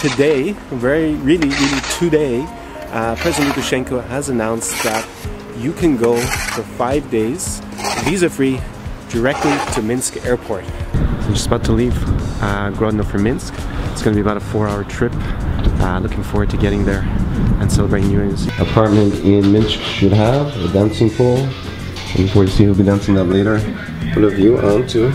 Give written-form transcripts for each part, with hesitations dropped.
today, really today, President Lukashenko has announced that you can go for 5 days, visa-free, directly to Minsk airport. So I'm just about to leave Grodno for Minsk. It's going to be about a 4-hour trip. Looking forward to getting there and celebrating New Year's. Apartment in Minsk should have a dancing pool. Looking forward to see who'll be dancing that later. Put a view onto.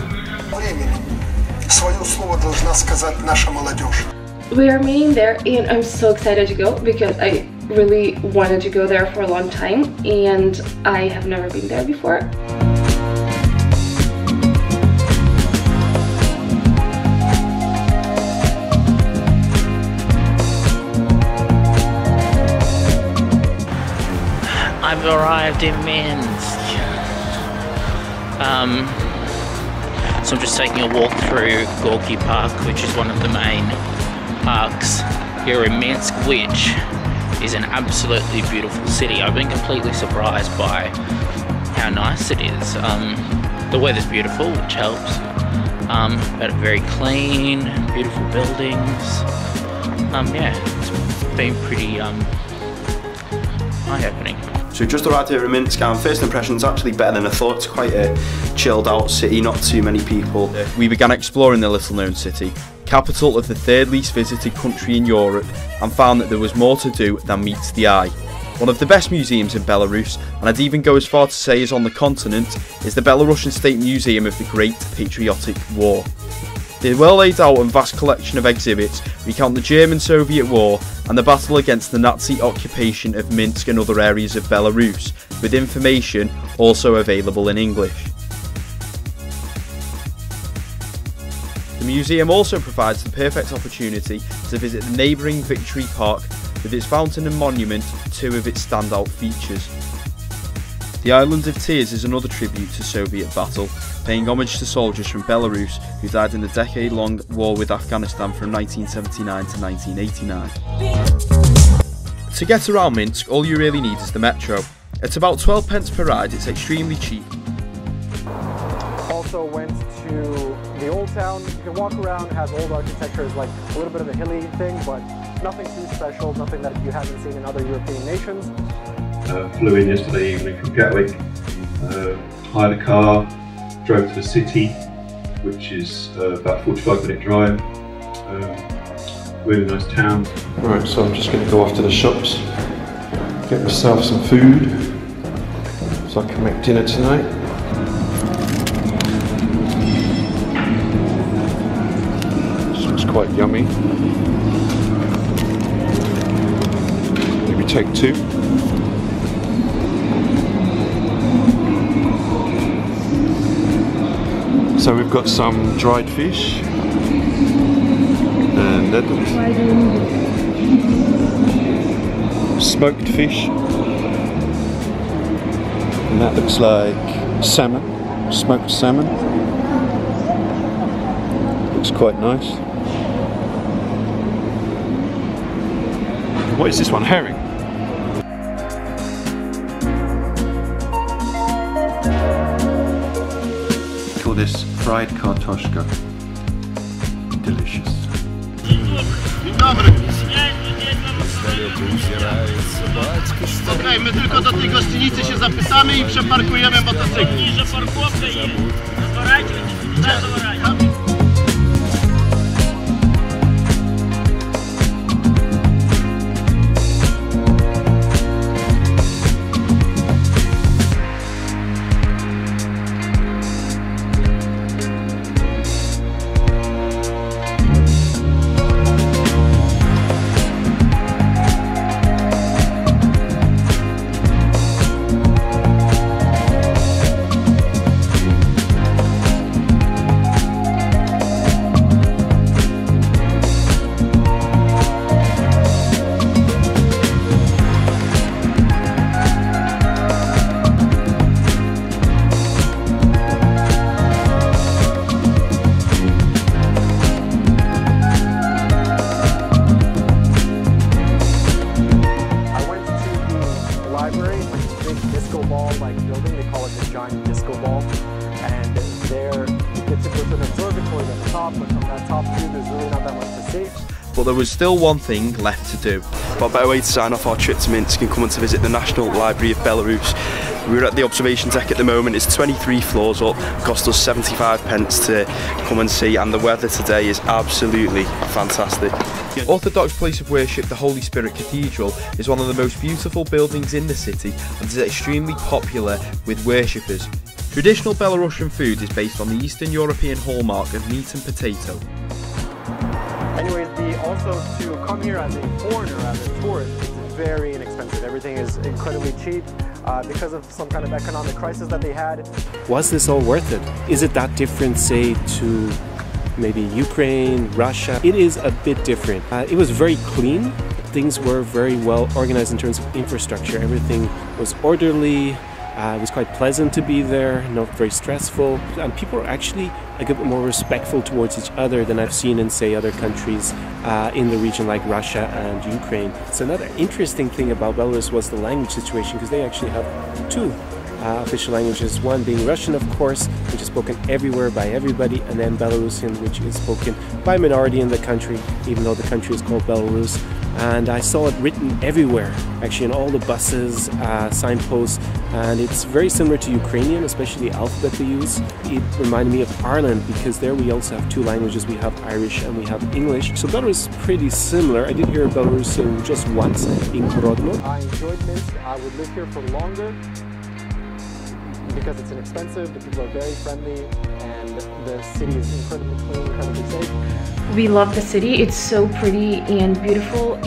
We are meeting there and I'm so excited to go because I really wanted to go there for a long time and I have never been there before. I've arrived in Minsk. So I'm just taking a walk through Gorky Park, which is one of the main parks here in Minsk, which is an absolutely beautiful city. I've been completely surprised by how nice it is. The weather's beautiful, which helps, but very clean, beautiful buildings. Yeah, it's been pretty eye-opening. So we just arrived here in Minsk and first impression's actually better than I thought. It's quite a chilled out city, not too many people. We began exploring the little known city, capital of the third least visited country in Europe, and found that there was more to do than meets the eye. One of the best museums in Belarus, and I'd even go as far to say is on the continent, is the Belarusian State Museum of the Great Patriotic War. The well laid out and vast collection of exhibits recount the German-Soviet War and the battle against the Nazi occupation of Minsk and other areas of Belarus, with information also available in English. The museum also provides the perfect opportunity to visit the neighbouring Victory Park with its fountain and monument, two of its standout features. The Island of Tears is another tribute to Soviet battle, paying homage to soldiers from Belarus who died in the decade-long war with Afghanistan from 1979 to 1989. To get around Minsk, all you really need is the metro. At about 12 pence per ride, it's extremely cheap. Also went to the old town. You can walk around, has old architecture, is like a little bit of a hilly thing, but nothing too special, nothing that you haven't seen in other European nations. Flew in yesterday evening from Gatwick, hired a car, drove to the city, which is about a 45-minute drive. Really nice town. Right, so I'm just going to go off to the shops, get myself some food, so I can make dinner tonight. This looks quite yummy. Maybe take two. So we've got some dried fish, and that looks smoked fish, and that looks like salmon, smoked salmon. Looks quite nice. What is this one? Herring? Call this fried kartoshka. Delicious. Okej, my tylko do tej gościnicy się zapisamy i przeparkujemy motocykl. but there was still one thing left to do. What better way to sign off our trip to Minsk and come on to visit the National Library of Belarus. We're at the observation deck at the moment. It's 23 floors up, cost us 75 pence to come and see, and the weather today is absolutely fantastic. Orthodox place of worship, the Holy Spirit Cathedral, is one of the most beautiful buildings in the city and is extremely popular with worshippers. Traditional Belarusian food is based on the Eastern European hallmark of meat and potato. Anyways, also to come here as a foreigner, as a tourist, it's very inexpensive. Everything is incredibly cheap because of some kind of economic crisis that they had. Was this all worth it? Is it that different, say, to maybe Ukraine, Russia? It is a bit different. It was very clean. Things were very well organized in terms of infrastructure. Everything was orderly. It was quite pleasant to be there, not very stressful, and people are actually a bit more respectful towards each other than I've seen in, say, other countries in the region like Russia and Ukraine. So another interesting thing about Belarus was the language situation, because they actually have two official languages, one being Russian, of course, which is spoken everywhere by everybody, and then Belarusian, which is spoken by a minority in the country, even though the country is called Belarus. And I saw it written everywhere, actually, in all the buses, signposts, and it's very similar to Ukrainian, especially the alphabet they use. It reminded me of Ireland, because there we also have two languages. We have Irish and we have English. So Belarus is pretty similar. I did hear Belarusian just once in Grodno. I enjoyed Minsk. I would live here for longer because it's inexpensive, the people are very friendly, and the city is incredibly clean, incredibly safe. We love the city. It's so pretty and beautiful.